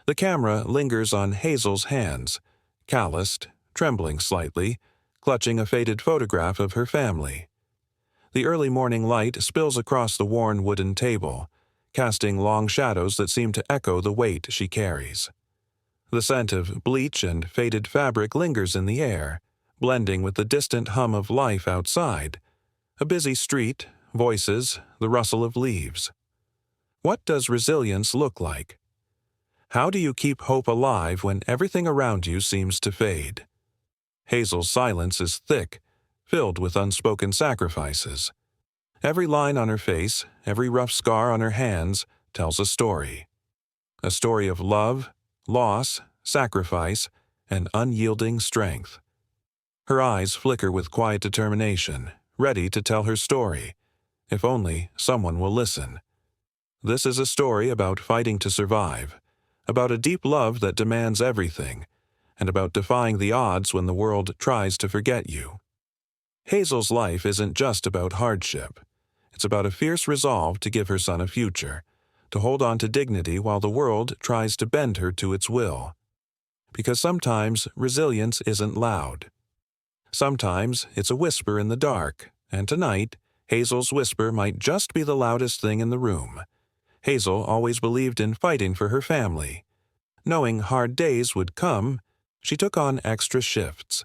The camera lingers on Hazel's hands, calloused, trembling slightly, clutching a faded photograph of her family. The early morning light spills across the worn wooden table, casting long shadows that seem to echo the weight she carries. The scent of bleach and faded fabric lingers in the air, blending with the distant hum of life outside. A busy street, voices, the rustle of leaves. What does resilience look like? How do you keep hope alive when everything around you seems to fade? Hazel's silence is thick, filled with unspoken sacrifices. Every line on her face, every rough scar on her hands, tells a story. A story of love, loss, sacrifice, and unyielding strength. Her eyes flicker with quiet determination, ready to tell her story, if only someone will listen. This is a story about fighting to survive, about a deep love that demands everything, and about defying the odds when the world tries to forget you. Hazel's life isn't just about hardship. It's about a fierce resolve to give her son a future, to hold on to dignity while the world tries to bend her to its will. Because sometimes resilience isn't loud. Sometimes it's a whisper in the dark, and tonight, Hazel's whisper might just be the loudest thing in the room. Hazel always believed in fighting for her family. Knowing hard days would come, she took on extra shifts.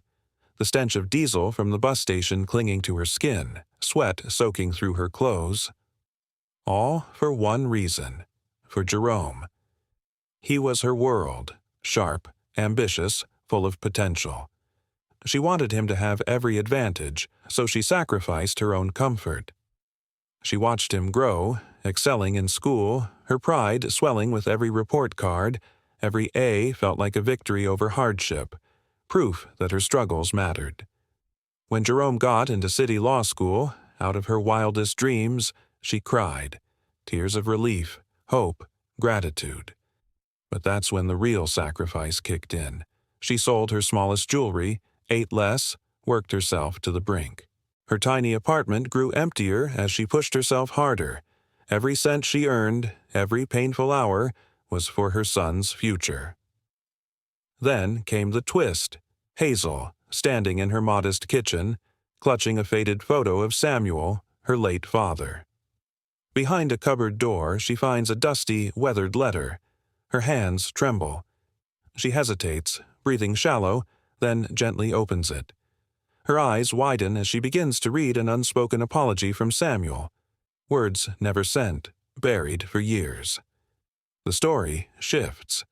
The stench of diesel from the bus station clinging to her skin, sweat soaking through her clothes. All for one reason, for Jerome. He was her world, sharp, ambitious, full of potential. She wanted him to have every advantage, so she sacrificed her own comfort. She watched him grow, excelling in school, her pride swelling with every report card. Every A felt like a victory over hardship, proof that her struggles mattered. When Jerome got into city law school, out of her wildest dreams, she cried, tears of relief, hope, gratitude. But that's when the real sacrifice kicked in. She sold her smallest jewelry, ate less, worked herself to the brink. Her tiny apartment grew emptier as she pushed herself harder. Every cent she earned, every painful hour, was for her son's future. Then came the twist. Hazel, standing in her modest kitchen, clutching a faded photo of Samuel, her late father. Behind a cupboard door, she finds a dusty, weathered letter. Her hands tremble. She hesitates, breathing shallow, then gently opens it. Her eyes widen as she begins to read an unspoken apology from Samuel. Words never sent, buried for years. The story shifts.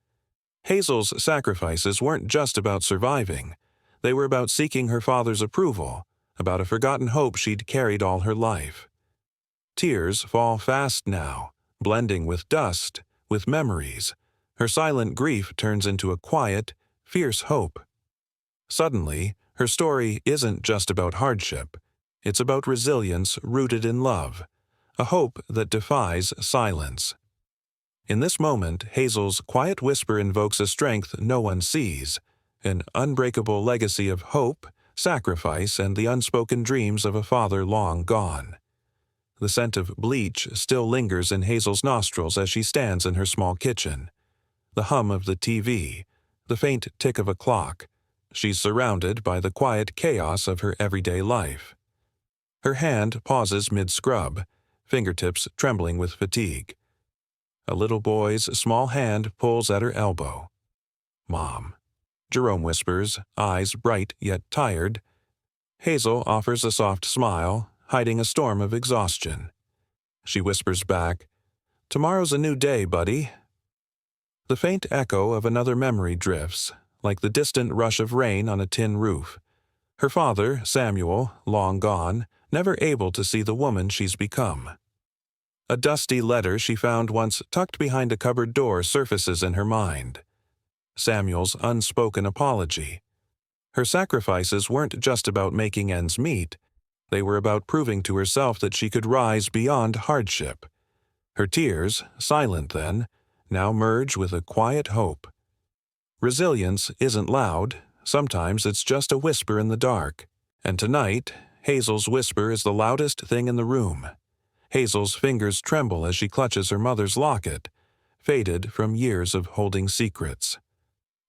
Hazel's sacrifices weren't just about surviving. They were about seeking her father's approval, about a forgotten hope she'd carried all her life. Tears fall fast now, blending with dust, with memories. Her silent grief turns into a quiet, fierce hope. Suddenly, her story isn't just about hardship. It's about resilience rooted in love, a hope that defies silence. In this moment, Hazel's quiet whisper invokes a strength no one sees, an unbreakable legacy of hope, sacrifice, and the unspoken dreams of a father long gone. The scent of bleach still lingers in Hazel's nostrils as she stands in her small kitchen. The hum of the TV, the faint tick of a clock. She's surrounded by the quiet chaos of her everyday life. Her hand pauses mid-scrub, fingertips trembling with fatigue. A little boy's small hand pulls at her elbow. "Mom," Jerome whispers, eyes bright yet tired. Hazel offers a soft smile, hiding a storm of exhaustion. She whispers back, "Tomorrow's a new day, buddy." The faint echo of another memory drifts, like the distant rush of rain on a tin roof. Her father, Samuel, long gone, never able to see the woman she's become. A dusty letter she found once tucked behind a cupboard door surfaces in her mind. Samuel's unspoken apology. Her sacrifices weren't just about making ends meet. They were about proving to herself that she could rise beyond hardship. Her tears, silent then, now merge with a quiet hope. Resilience isn't loud. Sometimes it's just a whisper in the dark. And tonight, Hazel's whisper is the loudest thing in the room. Hazel's fingers tremble as she clutches her mother's locket, faded from years of holding secrets.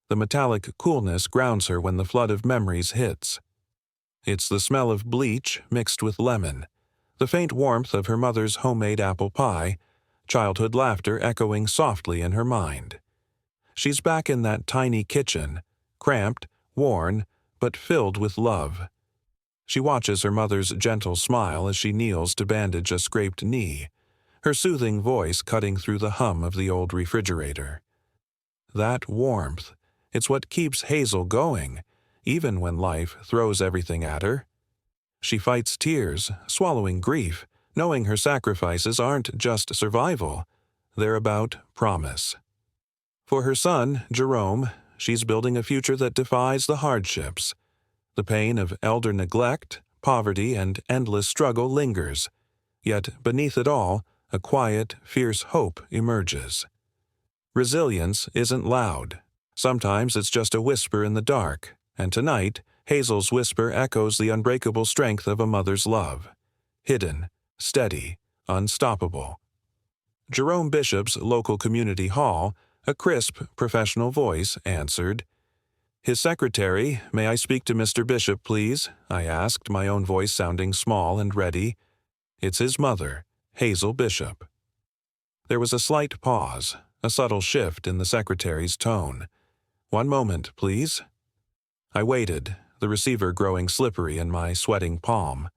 The metallic coolness grounds her when the flood of memories hits. It's the smell of bleach mixed with lemon, the faint warmth of her mother's homemade apple pie, childhood laughter echoing softly in her mind. She's back in that tiny kitchen, cramped, worn, but filled with love. She watches her mother's gentle smile as she kneels to bandage a scraped knee, her soothing voice cutting through the hum of the old refrigerator. That warmth, it's what keeps Hazel going, even when life throws everything at her. She fights tears, swallowing grief, knowing her sacrifices aren't just survival, they're about promise. For her son, Jerome, she's building a future that defies the hardships. The pain of elder neglect, poverty, and endless struggle lingers, yet beneath it all, a quiet, fierce hope emerges. Resilience isn't loud. Sometimes it's just a whisper in the dark, and tonight, Hazel's whisper echoes the unbreakable strength of a mother's love. Hidden, steady, unstoppable. Jerome Bishop's local community hall, a crisp, professional voice, answered. "His secretary, may I speak to Mr. Bishop, please?" I asked, my own voice sounding small and ready. "It's his mother, Hazel Bishop." There was a slight pause, a subtle shift in the secretary's tone. "One moment, please." I waited, the receiver growing slippery in my sweating palm.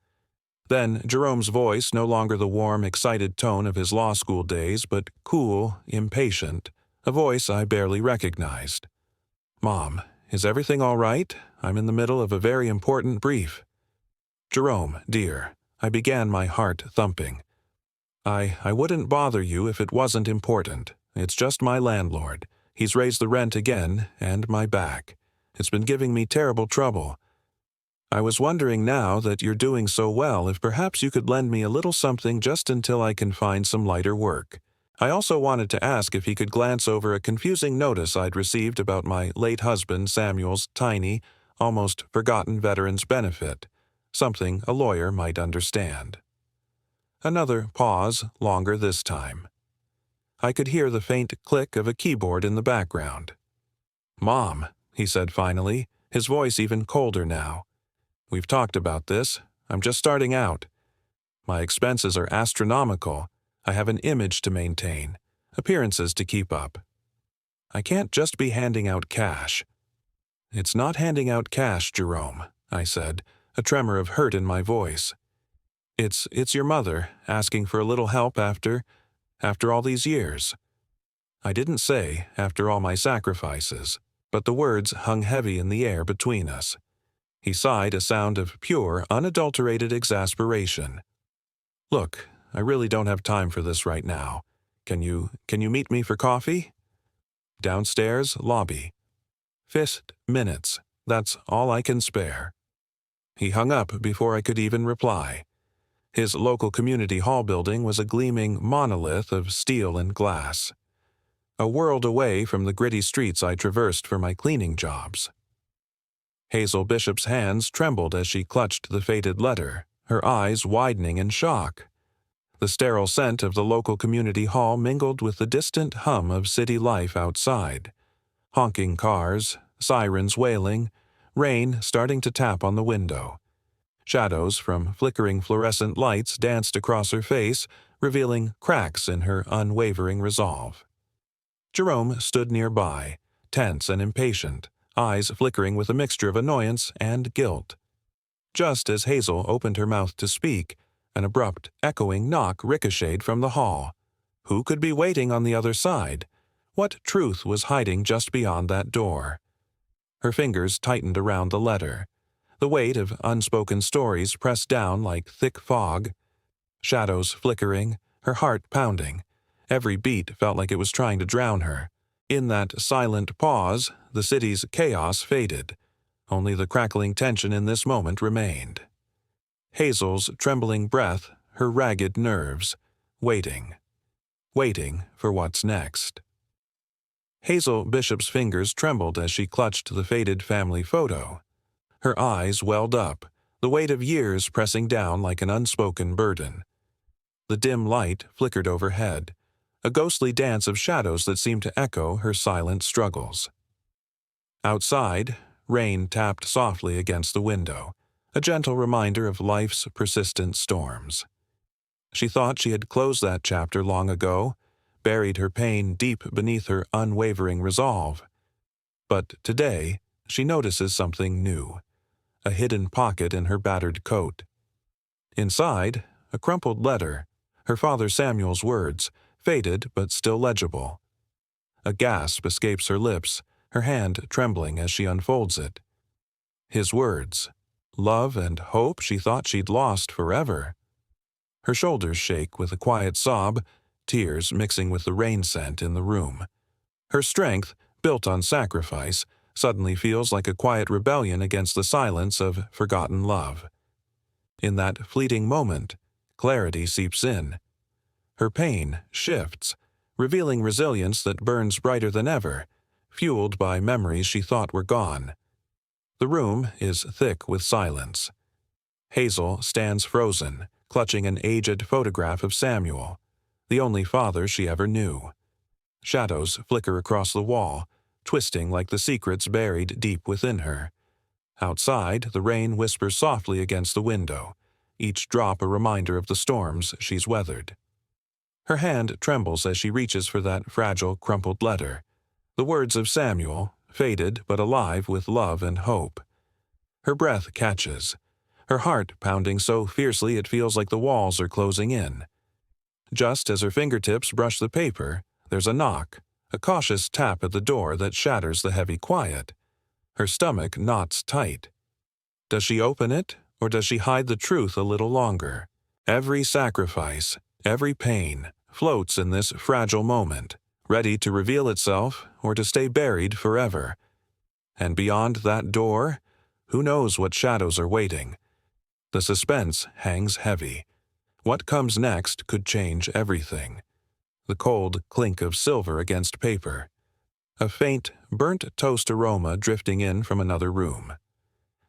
Then Jerome's voice, no longer the warm, excited tone of his law school days, but cool, impatient, a voice I barely recognized. "Mom, is everything all right? I'm in the middle of a very important brief." "Jerome, dear," I began, my heart thumping. I wouldn't bother you if it wasn't important. It's just my landlord. He's raised the rent again, and my back. It's been giving me terrible trouble. I was wondering now that you're doing so well if perhaps you could lend me a little something just until I can find some lighter work. I also wanted to ask if he could glance over a confusing notice I'd received about my late husband Samuel's tiny, almost forgotten veteran's benefit, something a lawyer might understand. Another pause, longer this time. I could hear the faint click of a keyboard in the background. "Mom," he said finally, his voice even colder now. "We've talked about this. I'm just starting out. My expenses are astronomical. I have an image to maintain, appearances to keep up. I can't just be handing out cash." "It's not handing out cash, Jerome," I said, a tremor of hurt in my voice. It's your mother asking for a little help after all these years." I didn't say, after all my sacrifices, but the words hung heavy in the air between us. He sighed a sound of pure, unadulterated exasperation. "Look, I really don't have time for this right now. Can you meet me for coffee?" Downstairs, lobby. 5 minutes. That's all I can spare." He hung up before I could even reply. His local community hall building was a gleaming monolith of steel and glass. A world away from the gritty streets I traversed for my cleaning jobs. Hazel Bishop's hands trembled as she clutched the faded letter, her eyes widening in shock. The sterile scent of the local community hall mingled with the distant hum of city life outside. Honking cars, sirens wailing, rain starting to tap on the window. Shadows from flickering fluorescent lights danced across her face, revealing cracks in her unwavering resolve. Jerome stood nearby, tense and impatient, eyes flickering with a mixture of annoyance and guilt. Just as Hazel opened her mouth to speak, an abrupt, echoing knock ricocheted from the hall. Who could be waiting on the other side? What truth was hiding just beyond that door? Her fingers tightened around the letter. The weight of unspoken stories pressed down like thick fog. Shadows flickering, her heart pounding. Every beat felt like it was trying to drown her. In that silent pause, the city's chaos faded. Only the crackling tension in this moment remained. Hazel's trembling breath, her ragged nerves, waiting for what's next. Hazel Bishop's fingers trembled as she clutched the faded family photo. Her eyes welled up, the weight of years pressing down like an unspoken burden. The dim light flickered overhead, a ghostly dance of shadows that seemed to echo her silent struggles. Outside, rain tapped softly against the window, a gentle reminder of life's persistent storms. She thought she had closed that chapter long ago, buried her pain deep beneath her unwavering resolve. But today, she notices something new, a hidden pocket in her battered coat. Inside, a crumpled letter, her father Samuel's words, faded but still legible. A gasp escapes her lips, her hand trembling as she unfolds it. His words, love and hope she thought she'd lost forever. Her shoulders shake with a quiet sob, tears mixing with the rain scent in the room. Her strength, built on sacrifice, suddenly feels like a quiet rebellion against the silence of forgotten love. In that fleeting moment, clarity seeps in. Her pain shifts, revealing resilience that burns brighter than ever, fueled by memories she thought were gone. The room is thick with silence. Hazel stands frozen, clutching an aged photograph of Samuel, the only father she ever knew. Shadows flicker across the wall, twisting like the secrets buried deep within her. Outside, the rain whispers softly against the window, each drop a reminder of the storms she's weathered. Her hand trembles as she reaches for that fragile, crumpled letter. The words of Samuel, faded but alive with love and hope. Her breath catches, her heart pounding so fiercely it feels like the walls are closing in. Just as her fingertips brush the paper, there's a knock, a cautious tap at the door that shatters the heavy quiet. Her stomach knots tight. Does she open it, or does she hide the truth a little longer? Every sacrifice, every pain, floats in this fragile moment, ready to reveal itself or to stay buried forever. And beyond that door, who knows what shadows are waiting? The suspense hangs heavy. What comes next could change everything. The cold clink of silver against paper. A faint, burnt toast aroma drifting in from another room.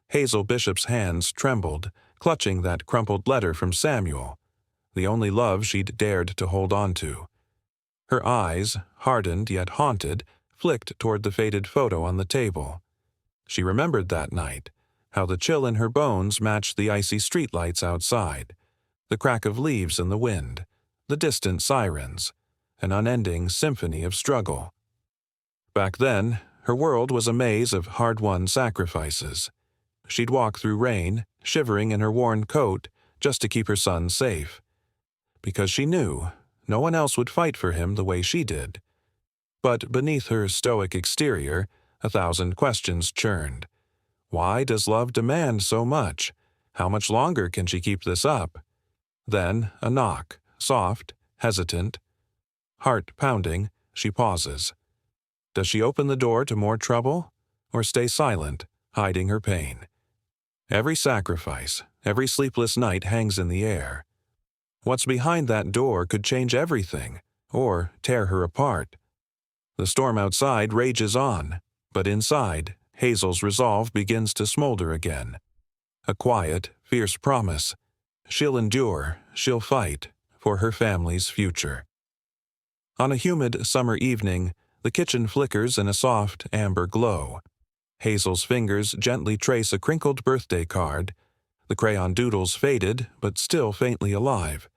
Hazel Bishop's hands trembled, clutching that crumpled letter from Samuel, the only love she'd dared to hold on to. Her eyes, hardened yet haunted, flicked toward the faded photo on the table. She remembered that night, how the chill in her bones matched the icy streetlights outside, the crack of leaves in the wind, the distant sirens, an unending symphony of struggle. Back then, her world was a maze of hard-won sacrifices. She'd walk through rain, shivering in her worn coat, just to keep her son safe. Because she knew no one else would fight for him the way she did. But beneath her stoic exterior, 1,000 questions churned. Why does love demand so much? How much longer can she keep this up? Then a knock, soft, hesitant. Heart pounding, she pauses. Does she open the door to more trouble, or stay silent, hiding her pain? Every sacrifice, every sleepless night hangs in the air. What's behind that door could change everything, or tear her apart. The storm outside rages on, but inside, Hazel's resolve begins to smolder again. A quiet, fierce promise. She'll endure, she'll fight, for her family's future. On a humid summer evening, the kitchen flickers in a soft, amber glow. Hazel's fingers gently trace a crinkled birthday card. The crayon doodle's faded, but still faintly alive.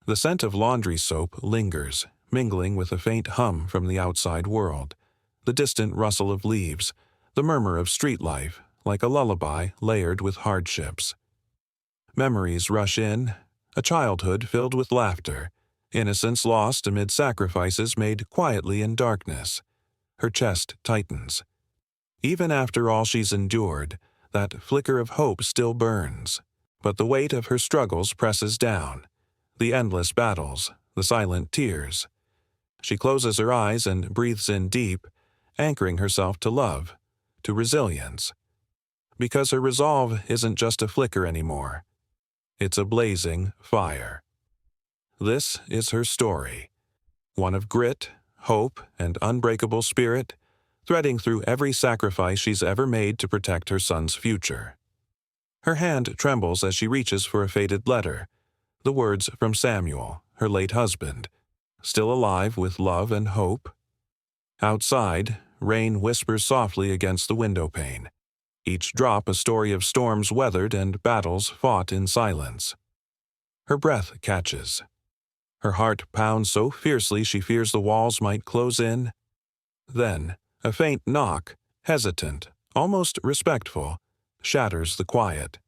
The scent of laundry soap lingers, mingling with a faint hum from the outside world, the distant rustle of leaves, the murmur of street life, like a lullaby layered with hardships. Memories rush in, a childhood filled with laughter, innocence lost amid sacrifices made quietly in darkness. Her chest tightens. Even after all she's endured, that flicker of hope still burns. But the weight of her struggles presses down. The endless battles, the silent tears. She closes her eyes and breathes in deep, anchoring herself to love, to resilience. Because her resolve isn't just a flicker anymore. It's a blazing fire. This is her story. One of grit, hope, and unbreakable spirit, threading through every sacrifice she's ever made to protect her son's future. Her hand trembles as she reaches for a faded letter, the words from Samuel, her late husband. still alive with love and hope. Outside, rain whispers softly against the windowpane, each drop a story of storms weathered and battles fought in silence. Her breath catches. Her heart pounds so fiercely she fears the walls might close in. Then, a faint knock, hesitant, almost respectful, shatters the quiet.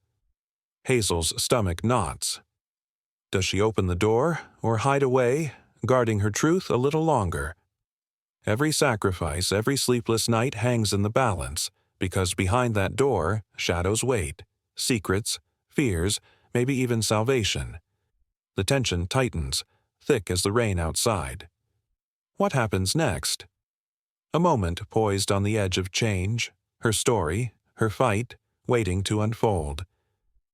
Hazel's stomach knots. Does she open the door or hide away, guarding her truth a little longer? Every sacrifice, every sleepless night hangs in the balance, because behind that door, shadows wait, secrets, fears, maybe even salvation. The tension tightens, thick as the rain outside. What happens next? A moment poised on the edge of change, her story, her fight, waiting to unfold.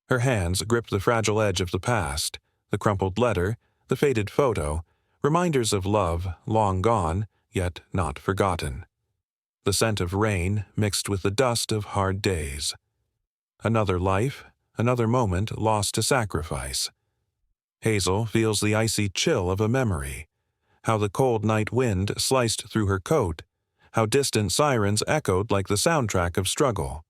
Her hands grip the fragile edge of the past, the crumpled letter, the faded photo, reminders of love long gone, yet not forgotten. The scent of rain mixed with the dust of hard days. Another life, another moment lost to sacrifice. Hazel feels the icy chill of a memory, how the cold night wind sliced through her coat, how distant sirens echoed like the soundtrack of struggle.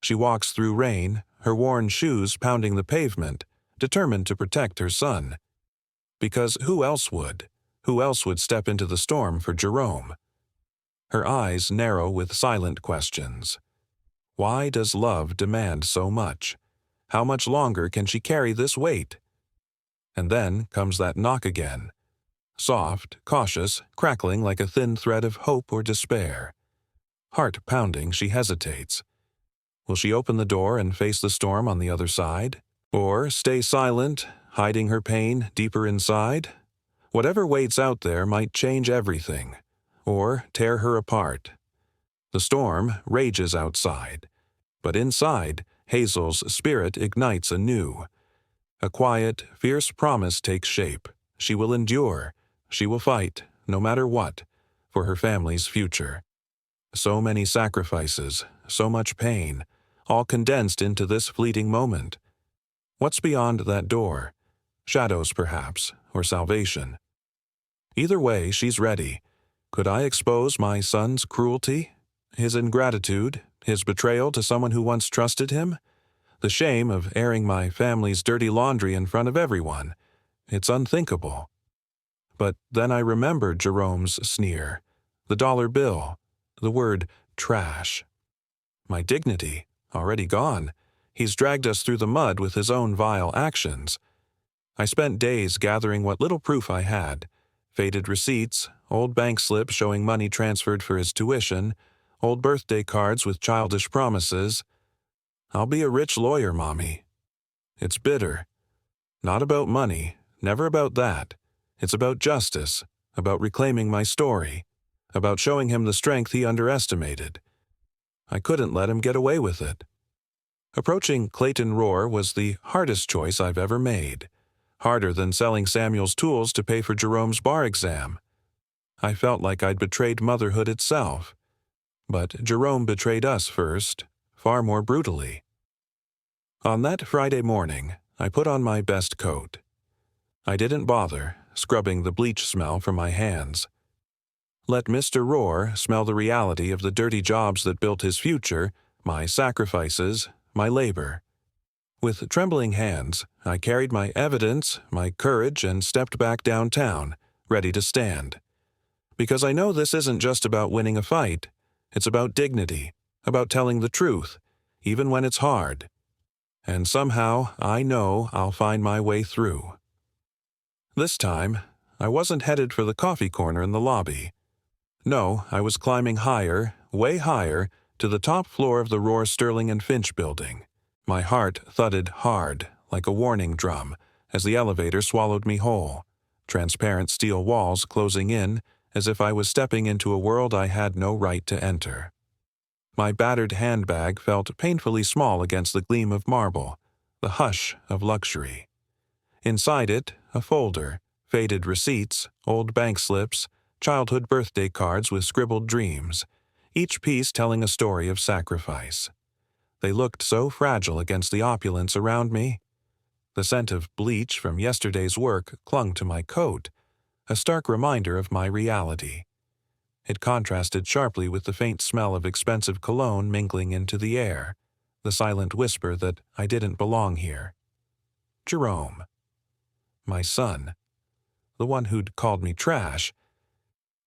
She walks through rain, her worn shoes pounding the pavement, determined to protect her son. Because who else would? Who else would step into the storm for Jerome? Her eyes narrow with silent questions. Why does love demand so much? How much longer can she carry this weight? And then comes that knock again. Soft, cautious, crackling like a thin thread of hope or despair. Heart pounding, she hesitates. Will she open the door and face the storm on the other side? Or stay silent, hiding her pain deeper inside? Whatever waits out there might change everything, or tear her apart. The storm rages outside, but inside, Hazel's spirit ignites anew. A quiet, fierce promise takes shape. She will endure. She will fight, no matter what, for her family's future. So many sacrifices, so much pain, all condensed into this fleeting moment. What's beyond that door? Shadows, perhaps, or salvation. Either way, she's ready. Could I expose my son's cruelty? His ingratitude? His betrayal to someone who once trusted him? The shame of airing my family's dirty laundry in front of everyone. It's unthinkable. But then I remembered Jerome's sneer, the dollar bill, the word trash. My dignity, already gone. He's dragged us through the mud with his own vile actions. I spent days gathering what little proof I had. Faded receipts, old bank slips showing money transferred for his tuition, old birthday cards with childish promises. I'll be a rich lawyer, Mommy. It's bitter. Not about money, never about that. It's about justice, about reclaiming my story, about showing him the strength he underestimated. I couldn't let him get away with it. Approaching Clayton Rohr was the hardest choice I've ever made, harder than selling Samuel's tools to pay for Jerome's bar exam. I felt like I'd betrayed motherhood itself. But Jerome betrayed us first, far more brutally. On that Friday morning, I put on my best coat. I didn't bother, scrubbing the bleach smell from my hands. Let Mr. Rohr smell the reality of the dirty jobs that built his future, my sacrifices, my labor. With trembling hands, I carried my evidence, my courage, and stepped back downtown, ready to stand. Because I know this isn't just about winning a fight. It's about dignity, about telling the truth, even when it's hard. And somehow, I know I'll find my way through. This time, I wasn't headed for the coffee corner in the lobby. No, I was climbing higher, way higher, to the top floor of the Rohr Sterling and Finch building. My heart thudded hard, like a warning drum, as the elevator swallowed me whole, transparent steel walls closing in, as if I was stepping into a world I had no right to enter. My battered handbag felt painfully small against the gleam of marble, the hush of luxury. Inside it, a folder, faded receipts, old bank slips, childhood birthday cards with scribbled dreams, each piece telling a story of sacrifice. They looked so fragile against the opulence around me. The scent of bleach from yesterday's work clung to my coat, a stark reminder of my reality. It contrasted sharply with the faint smell of expensive cologne mingling into the air, the silent whisper that I didn't belong here. Jerome. My son. The one who'd called me trash.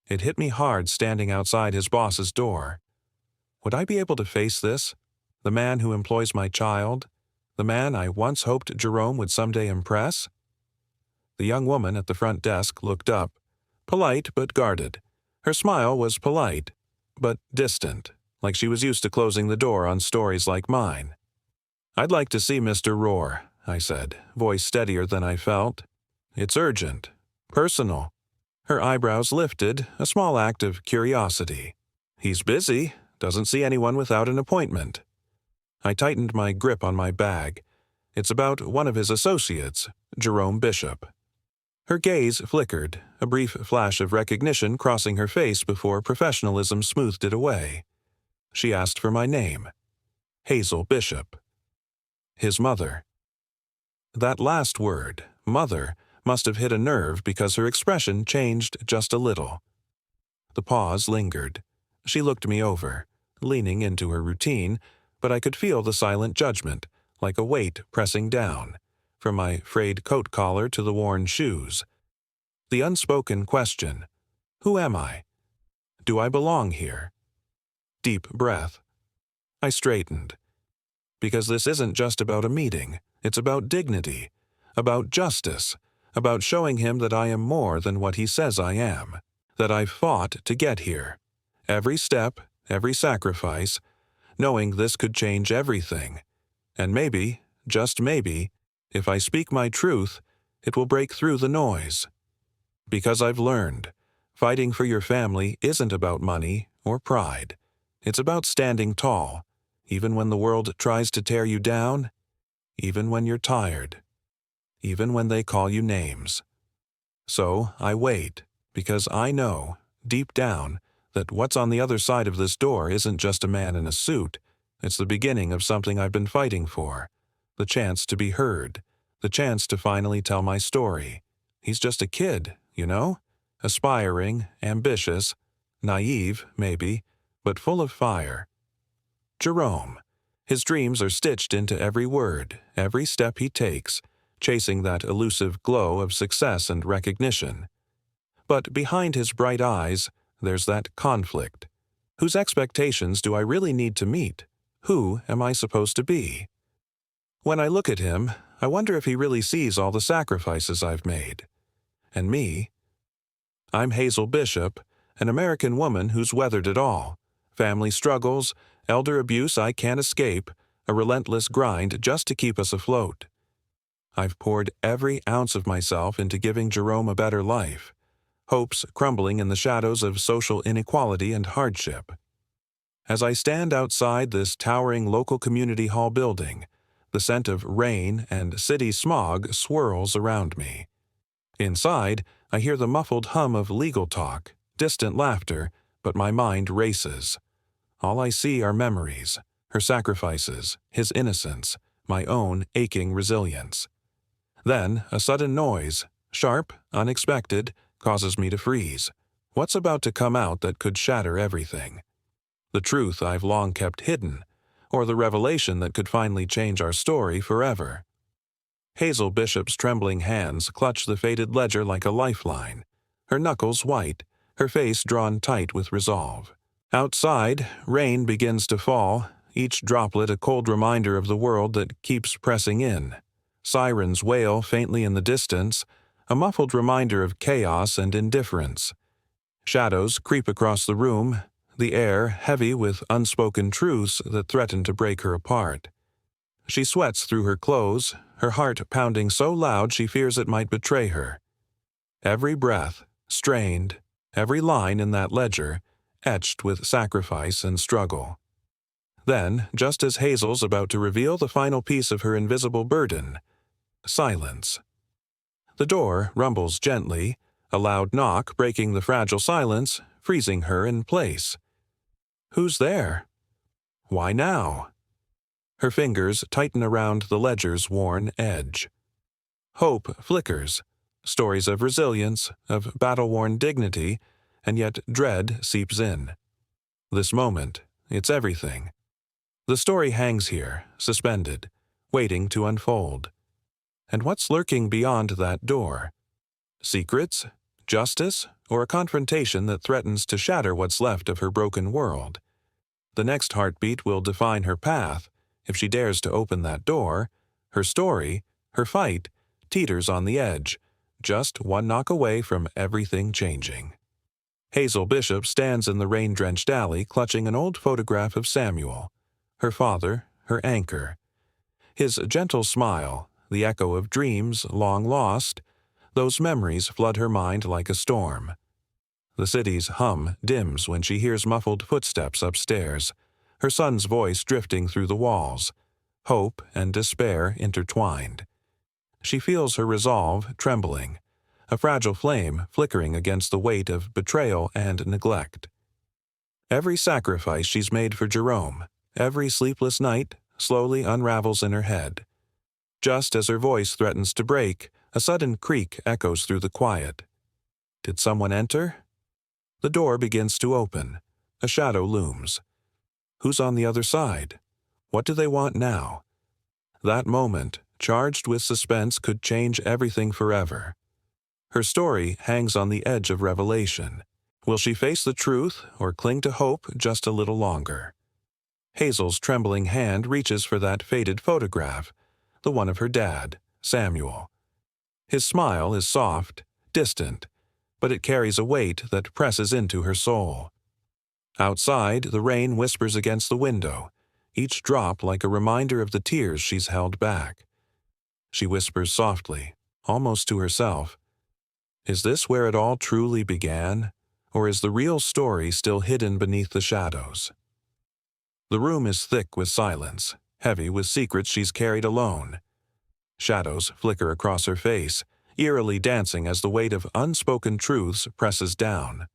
It hit me hard standing outside his boss's door. Would I be able to face this? The man who employs my child? The man I once hoped Jerome would someday impress? The young woman at the front desk looked up, polite but guarded. Her smile was polite, but distant, like she was used to closing the door on stories like mine. "I'd like to see Mr. Rohr," I said, voice steadier than I felt. "It's urgent. Personal." Her eyebrows lifted, a small act of curiosity. "He's busy. Doesn't see anyone without an appointment." I tightened my grip on my bag. "It's about one of his associates, Jerome Bishop." Her gaze flickered, a brief flash of recognition crossing her face before professionalism smoothed it away. She asked for my name. Hazel Bishop. His mother. That last word, mother, must have hit a nerve because her expression changed just a little. The pause lingered. She looked me over, leaning into her routine, but I could feel the silent judgment, like a weight pressing down, from my frayed coat collar to the worn shoes. The unspoken question, who am I? Do I belong here? Deep breath. I straightened. Because this isn't just about a meeting, it's about dignity, about justice, about showing him that I am more than what he says I am, that I've fought to get here. Every step, every sacrifice, knowing this could change everything. And maybe, just maybe, if I speak my truth, it will break through the noise. Because I've learned, fighting for your family isn't about money or pride. It's about standing tall, even when the world tries to tear you down, even when you're tired, even when they call you names. So I wait, because I know, deep down, that what's on the other side of this door isn't just a man in a suit. It's the beginning of something I've been fighting for. The chance to be heard. The chance to finally tell my story. He's just a kid, you know? Aspiring, ambitious, naive, maybe, but full of fire. Jerome. His dreams are stitched into every word, every step he takes, chasing that elusive glow of success and recognition. But behind his bright eyes, there's that conflict. Whose expectations do I really need to meet? Who am I supposed to be? When I look at him, I wonder if he really sees all the sacrifices I've made. And me? I'm Hazel Bishop, an American woman who's weathered it all. Family struggles, elder abuse I can't escape, a relentless grind just to keep us afloat. I've poured every ounce of myself into giving Jerome a better life. Hopes crumbling in the shadows of social inequality and hardship. As I stand outside this towering local community hall building, the scent of rain and city smog swirls around me. Inside, I hear the muffled hum of legal talk, distant laughter, but my mind races. All I see are memories, her sacrifices, his innocence, my own aching resilience. Then, a sudden noise, sharp, unexpected, causes me to freeze. What's about to come out that could shatter everything? The truth I've long kept hidden, or the revelation that could finally change our story forever. Hazel Bishop's trembling hands clutch the faded ledger like a lifeline, her knuckles white, her face drawn tight with resolve. Outside, rain begins to fall, each droplet a cold reminder of the world that keeps pressing in. Sirens wail faintly in the distance, a muffled reminder of chaos and indifference. Shadows creep across the room, the air heavy with unspoken truths that threaten to break her apart. She sweats through her clothes, her heart pounding so loud she fears it might betray her. Every breath, strained, every line in that ledger, etched with sacrifice and struggle. Then, just as Hazel's about to reveal the final piece of her invisible burden, silence. The door rumbles gently, a loud knock breaking the fragile silence, freezing her in place. Who's there? Why now? Her fingers tighten around the ledger's worn edge. Hope flickers, Stories of resilience, of battle-worn dignity, and yet dread seeps in. This moment, it's everything. The story hangs here, suspended, waiting to unfold. And what's lurking beyond that door? Secrets? Justice? Or a confrontation that threatens to shatter what's left of her broken world? The next heartbeat will define her path. If she dares to open that door, her story, her fight, teeters on the edge, just one knock away from everything changing. Hazel Bishop stands in the rain-drenched alley clutching an old photograph of Samuel, her father, her anchor. His gentle smile, the echo of dreams long lost, those memories flood her mind like a storm. The city's hum dims when she hears muffled footsteps upstairs, her son's voice drifting through the walls, hope and despair intertwined. She feels her resolve trembling, a fragile flame flickering against the weight of betrayal and neglect. Every sacrifice she's made for Jerome, every sleepless night, slowly unravels in her head. Just as her voice threatens to break, a sudden creak echoes through the quiet. Did someone enter? The door begins to open. A shadow looms. Who's on the other side? What do they want now? That moment, charged with suspense, could change everything forever. Her story hangs on the edge of revelation. Will she face the truth or cling to hope just a little longer? Hazel's trembling hand reaches for that faded photograph, the one of her dad, Samuel. His smile is soft, distant, but it carries a weight that presses into her soul. Outside, the rain whispers against the window, each drop like a reminder of the tears she's held back. She whispers softly, almost to herself, "Is this where it all truly began, or is the real story still hidden beneath the shadows?" The room is thick with silence, heavy with secrets she's carried alone. Shadows flicker across her face, eerily dancing as the weight of unspoken truths presses down.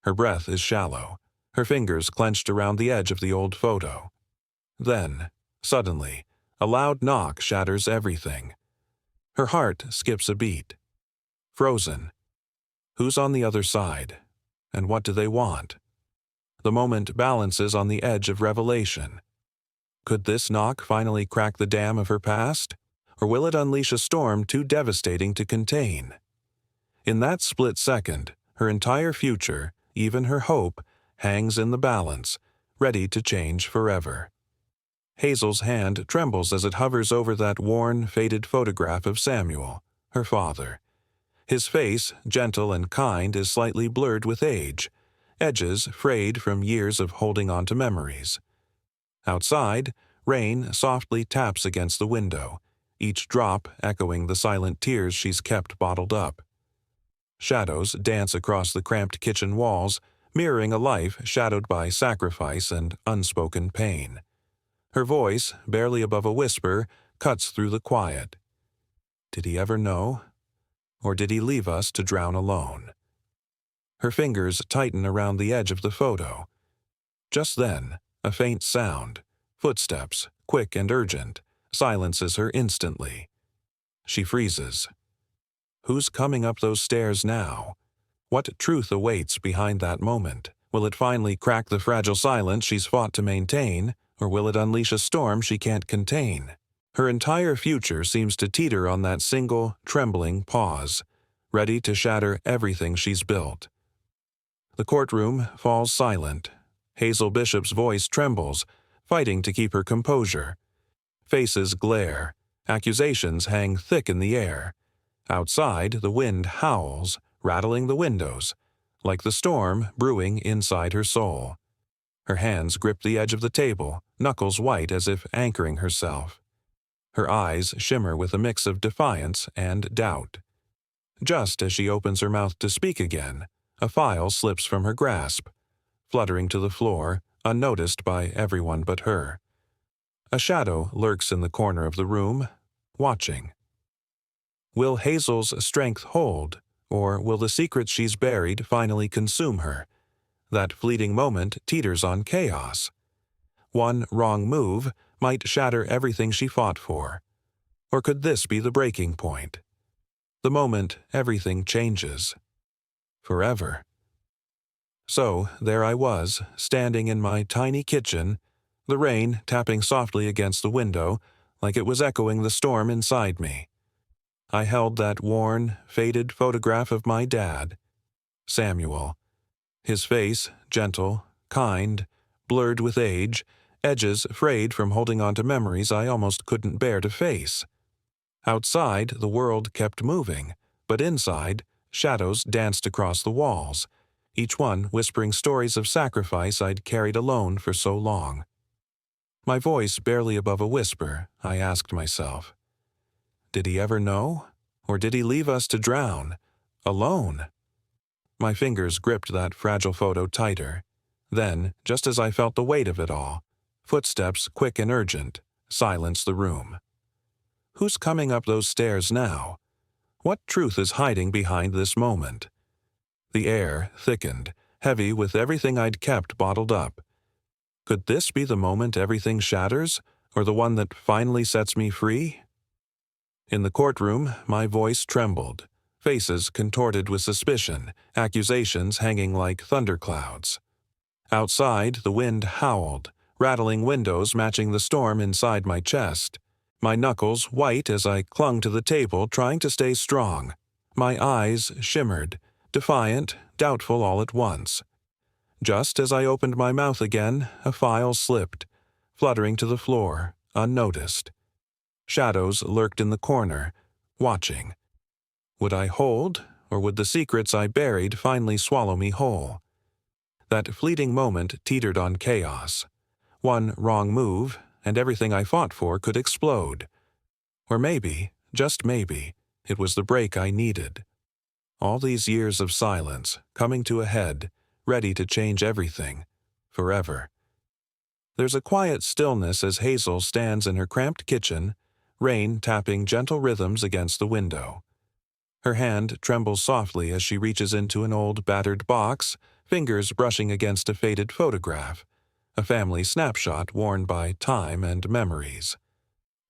Her breath is shallow, her fingers clenched around the edge of the old photo. Then, suddenly, a loud knock shatters everything. Her heart skips a beat. Frozen. Who's on the other side? And what do they want? The moment balances on the edge of revelation. Could this knock finally crack the dam of her past? Or will it unleash a storm too devastating to contain? In that split second, her entire future, even her hope, hangs in the balance, ready to change forever. Hazel's hand trembles as it hovers over that worn, faded photograph of Samuel, her father. His face, gentle and kind, is slightly blurred with age, edges frayed from years of holding on to memories. Outside, rain softly taps against the window, each drop echoing the silent tears she's kept bottled up. Shadows dance across the cramped kitchen walls, mirroring a life shadowed by sacrifice and unspoken pain. Her voice, barely above a whisper, cuts through the quiet. Did he ever know? Or did he leave us to drown alone? Her fingers tighten around the edge of the photo. Just then, a faint sound, footsteps, quick and urgent, silences her instantly. She freezes. Who's coming up those stairs now? What truth awaits behind that moment? Will it finally crack the fragile silence she's fought to maintain, or will it unleash a storm she can't contain? Her entire future seems to teeter on that single, trembling pause, ready to shatter everything she's built. The courtroom falls silent. Hazel Bishop's voice trembles, fighting to keep her composure. Faces glare. Accusations hang thick in the air. Outside, the wind howls, rattling the windows, like the storm brewing inside her soul. Her hands grip the edge of the table, knuckles white as if anchoring herself. Her eyes shimmer with a mix of defiance and doubt. Just as she opens her mouth to speak again, a file slips from her grasp, fluttering to the floor, unnoticed by everyone but her. A shadow lurks in the corner of the room, watching. Will Hazel's strength hold, or will the secrets she's buried finally consume her? That fleeting moment teeters on chaos. One wrong move might shatter everything she fought for. Or could this be the breaking point? the moment everything changes. Forever. So there I was, standing in my tiny kitchen, the rain tapping softly against the window like it was echoing the storm inside me. I held that worn, faded photograph of my dad, Samuel. His face, gentle, kind, blurred with age, edges frayed from holding on to memories I almost couldn't bear to face. Outside, the world kept moving, but inside, shadows danced across the walls, each one whispering stories of sacrifice I'd carried alone for so long. My voice barely above a whisper, I asked myself, did he ever know? Or did he leave us to drown? Alone? My fingers gripped that fragile photo tighter. Then, just as I felt the weight of it all, footsteps quick and urgent silenced the room. Who's coming up those stairs now? What truth is hiding behind this moment? The air thickened, heavy with everything I'd kept bottled up. Could this be the moment everything shatters, or the one that finally sets me free? In the courtroom, my voice trembled, faces contorted with suspicion, accusations hanging like thunderclouds. Outside, the wind howled, rattling windows matching the storm inside my chest. My knuckles white as I clung to the table, trying to stay strong. My eyes shimmered, defiant, doubtful all at once. Just as I opened my mouth again, a file slipped, fluttering to the floor, unnoticed. Shadows lurked in the corner, watching. Would I hold, or would the secrets I buried finally swallow me whole? That fleeting moment teetered on chaos. One wrong move, and everything I fought for could explode. Or maybe, just maybe, it was the break I needed. All these years of silence, coming to a head, ready to change everything, forever. There's a quiet stillness as Hazel stands in her cramped kitchen, rain tapping gentle rhythms against the window. Her hand trembles softly as she reaches into an old battered box, fingers brushing against a faded photograph, a family snapshot worn by time and memories.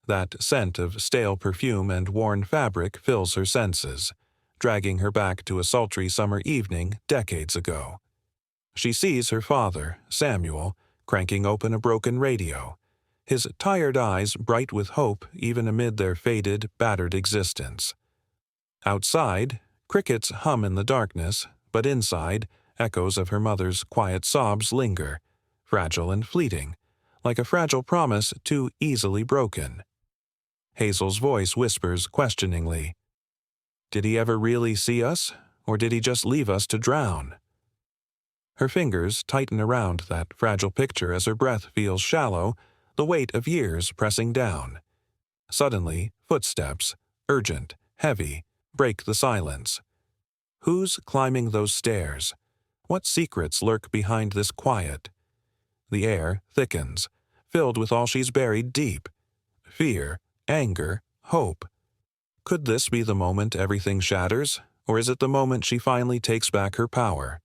That scent of stale perfume and worn fabric fills her senses, dragging her back to a sultry summer evening decades ago. She sees her father, Samuel, cranking open a broken radio, his tired eyes bright with hope even amid their faded, battered existence. Outside, crickets hum in the darkness, but inside, echoes of her mother's quiet sobs linger, fragile and fleeting, like a fragile promise too easily broken. Hazel's voice whispers questioningly, "Did he ever really see us, or did he just leave us to drown?" Her fingers tighten around that fragile picture as her breath feels shallow, the weight of years pressing down. Suddenly, footsteps, urgent, heavy, break the silence. Who's climbing those stairs? What secrets lurk behind this quiet? The air thickens, filled with all she's buried deep. Fear, anger, hope. Could this be the moment everything shatters, or is it the moment she finally takes back her power?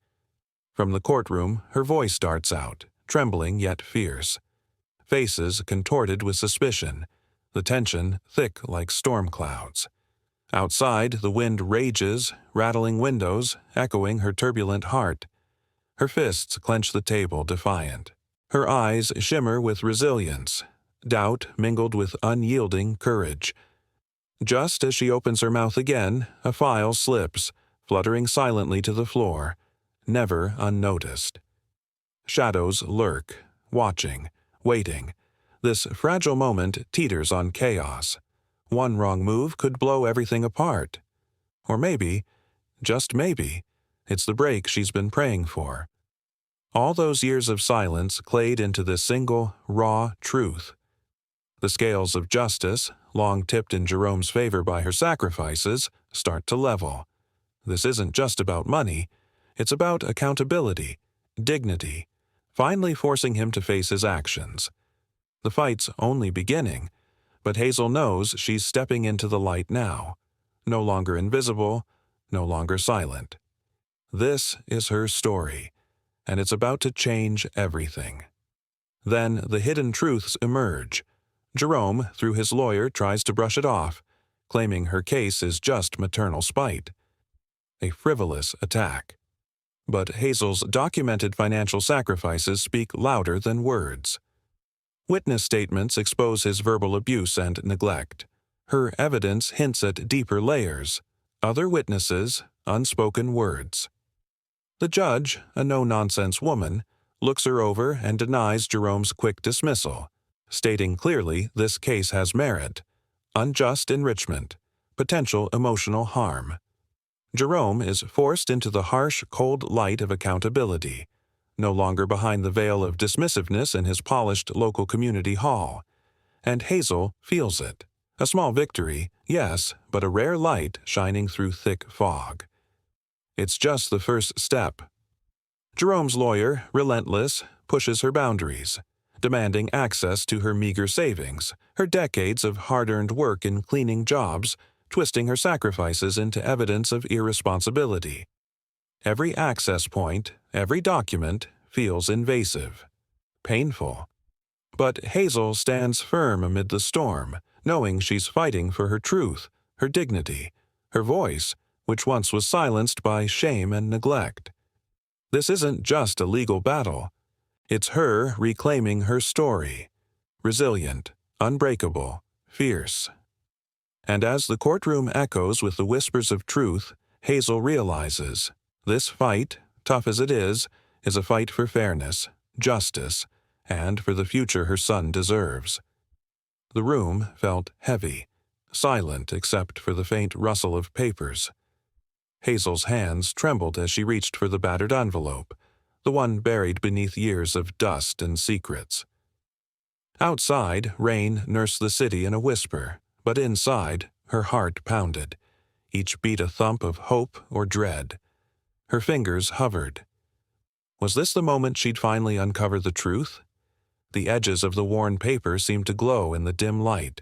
From the courtroom, her voice darts out, trembling yet fierce. Faces contorted with suspicion, the tension thick like storm clouds. Outside, the wind rages, rattling windows, echoing her turbulent heart. Her fists clench the table, defiant. Her eyes shimmer with resilience, doubt mingled with unyielding courage. Just as she opens her mouth again, a file slips, fluttering silently to the floor, never unnoticed. Shadows lurk, watching, waiting. This fragile moment teeters on chaos. One wrong move could blow everything apart. Or maybe, just maybe, it's the break she's been praying for. All those years of silence clayed into this single, raw truth. The scales of justice, long tipped in Jerome's favor by her sacrifices, start to level. This isn't just about money. It's about accountability, dignity, finally forcing him to face his actions. The fight's only beginning, but Hazel knows she's stepping into the light now, no longer invisible, no longer silent. This is her story, and it's about to change everything. Then the hidden truths emerge. Jerome, through his lawyer, tries to brush it off, claiming her case is just maternal spite. A frivolous attack. But Hazel's documented financial sacrifices speak louder than words. Witness statements expose his verbal abuse and neglect. Her evidence hints at deeper layers. Other witnesses, unspoken words. The judge, a no-nonsense woman, looks her over and denies Jerome's quick dismissal, stating clearly this case has merit, unjust enrichment, potential emotional harm. Jerome is forced into the harsh, cold light of accountability, no longer behind the veil of dismissiveness in his polished local community hall. And Hazel feels it. A small victory, yes, but a rare light shining through thick fog. It's just the first step. Jerome's lawyer, relentless, pushes her boundaries, demanding access to her meager savings, her decades of hard-earned work in cleaning jobs, twisting her sacrifices into evidence of irresponsibility. Every access point, every document, feels invasive, painful. But Hazel stands firm amid the storm, knowing she's fighting for her truth, her dignity, her voice, which once was silenced by shame and neglect. This isn't just a legal battle. It's her reclaiming her story. Resilient, unbreakable, fierce. And as the courtroom echoes with the whispers of truth, Hazel realizes this fight, tough as it is a fight for fairness, justice, and for the future her son deserves. The room felt heavy, silent except for the faint rustle of papers. Hazel's hands trembled as she reached for the battered envelope, the one buried beneath years of dust and secrets. Outside, rain nursed the city in a whisper, but inside, her heart pounded, each beat a thump of hope or dread. Her fingers hovered. Was this the moment she'd finally uncover the truth? The edges of the worn paper seemed to glow in the dim light,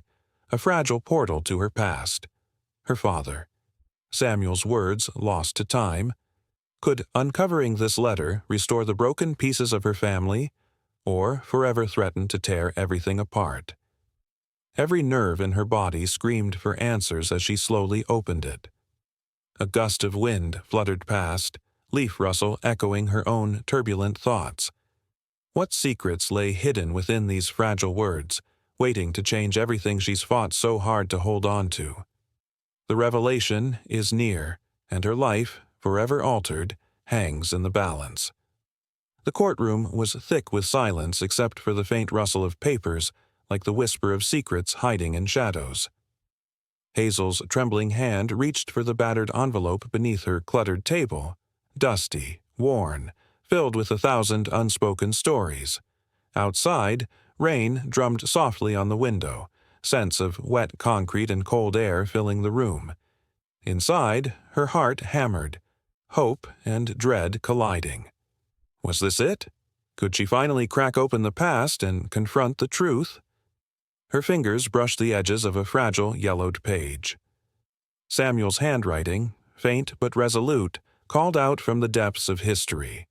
a fragile portal to her past. Her father. Samuel's words lost to time. Could uncovering this letter restore the broken pieces of her family, or forever threaten to tear everything apart? Every nerve in her body screamed for answers as she slowly opened it. A gust of wind fluttered past, leaf rustle echoing her own turbulent thoughts. What secrets lay hidden within these fragile words, waiting to change everything she's fought so hard to hold on to? The revelation is near, and her life, forever altered, hangs in the balance. The courtroom was thick with silence except for the faint rustle of papers, like the whisper of secrets hiding in shadows. Hazel's trembling hand reached for the battered envelope beneath her cluttered table, dusty, worn, filled with 1,000 unspoken stories. Outside, rain drummed softly on the window, scents of wet concrete and cold air filling the room. Inside, her heart hammered, hope and dread colliding. Was this it? Could she finally crack open the past and confront the truth? Her fingers brushed the edges of a fragile, yellowed page. Samuel's handwriting, faint but resolute, called out from the depths of history.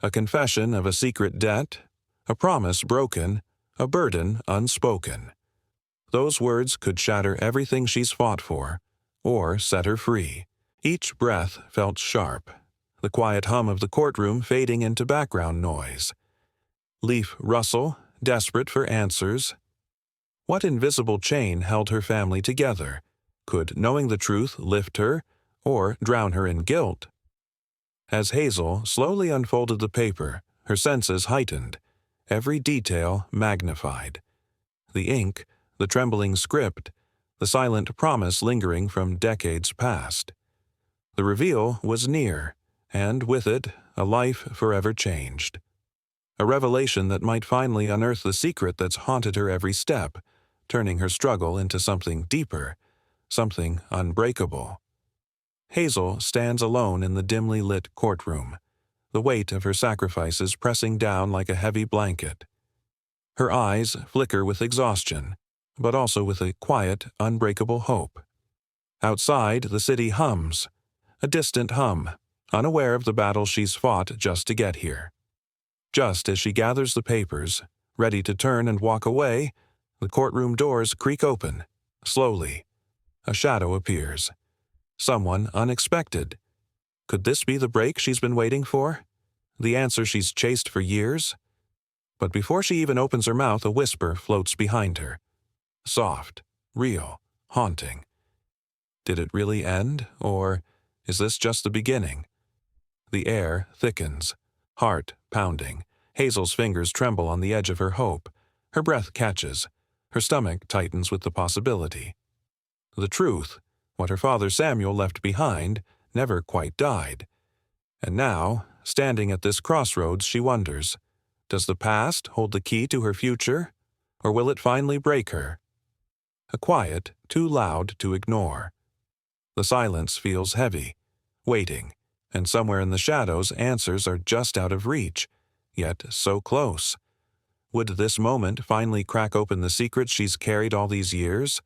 A confession of a secret debt, a promise broken, a burden unspoken. Those words could shatter everything she's fought for, or set her free. Each breath felt sharp, the quiet hum of the courtroom fading into background noise. Leaf rustle, desperate for answers. What invisible chain held her family together? Could knowing the truth lift her, or drown her in guilt? As Hazel slowly unfolded the paper, her senses heightened, every detail magnified. The ink, the trembling script, the silent promise lingering from decades past. The reveal was near, and with it, a life forever changed. A revelation that might finally unearth the secret that's haunted her every step, turning her struggle into something deeper, something unbreakable. Hazel stands alone in the dimly lit courtroom, the weight of her sacrifices pressing down like a heavy blanket. Her eyes flicker with exhaustion, but also with a quiet, unbreakable hope. Outside, the city hums, a distant hum, unaware of the battle she's fought just to get here. Just as she gathers the papers, ready to turn and walk away, the courtroom doors creak open, slowly. A shadow appears. Someone unexpected. Could this be the break she's been waiting for? The answer she's chased for years? But before she even opens her mouth, a whisper floats behind her. Soft, real, haunting. Did it really end, or is this just the beginning? The air thickens, heart pounding. Hazel's fingers tremble on the edge of her hope. Her breath catches. Her stomach tightens with the possibility. The truth, what her father Samuel left behind, never quite died. And now, standing at this crossroads, she wonders, does the past hold the key to her future, or will it finally break her? A quiet too loud to ignore. The silence feels heavy, waiting, and somewhere in the shadows answers are just out of reach, yet so close. Would this moment finally crack open the secrets she's carried all these years?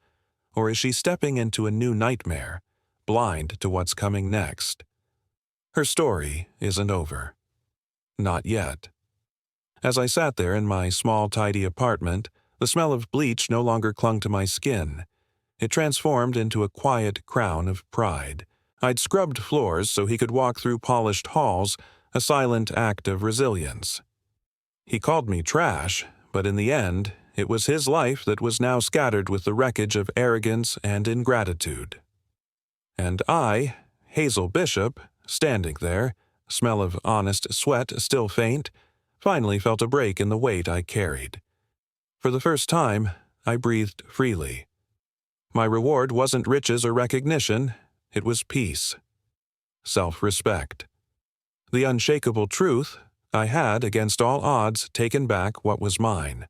Or is she stepping into a new nightmare, blind to what's coming next? Her story isn't over. Not yet. As I sat there in my small, tidy apartment, the smell of bleach no longer clung to my skin. It transformed into a quiet crown of pride. I'd scrubbed floors so he could walk through polished halls, a silent act of resilience. He called me trash, but in the end, it was his life that was now scattered with the wreckage of arrogance and ingratitude. And I, Hazel Bishop, standing there, smell of honest sweat still faint, finally felt a break in the weight I carried. For the first time, I breathed freely. My reward wasn't riches or recognition, it was peace. Self-respect. The unshakable truth, I had, against all odds, taken back what was mine.